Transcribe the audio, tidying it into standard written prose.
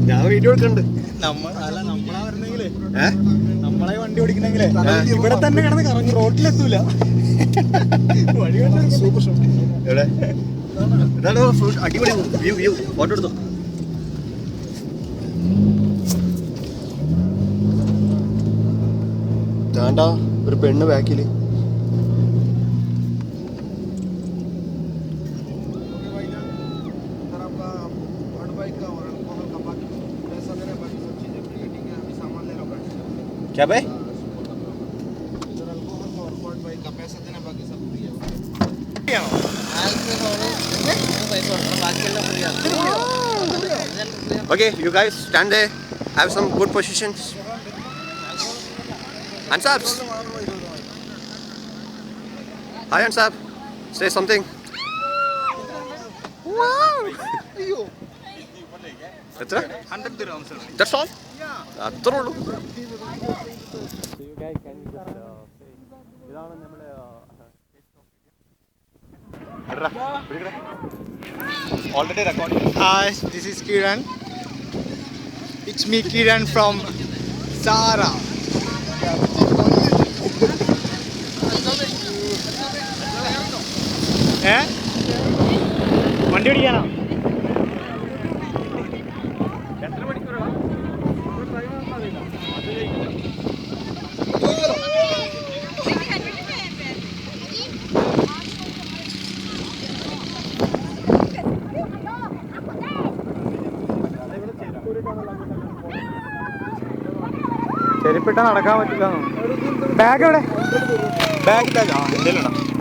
ഞാൻ വീഡിയോ എടുക്കണ്ട്. നമ്മളെ വണ്ടി ഓടിക്കണെങ്കിലേ ഇവിടെ തന്നെ കിടന്ന് കറങ്ങി, റോട്ടിലെത്തൂല. എവിടെ അടിപൊളി വ്യൂ വ്യൂ ഫോട്ടോ എടുത്തോ. വേണ്ടാ ഒരു പെണ്ണ് ബാക്കില്. क्या भाई? Okay, you guys stand there. Have some good positions. Ansabs. Hi Ansab. Say something. Wow. That's right. 100 dirhams. That's all? Yeah. That's all. So you guys can just say ഇതാണ് നമ്മുടെ Already recording. Hi, this is Kiran. It's me, Kiran from Sahara. വണ്ടി ഓടിക്കാനോ? ചെരുപ്പിട്ട നടക്കാൻ പറ്റില്ല. Bag എവിടെ? Bag ആ എന്തെങ്കിലും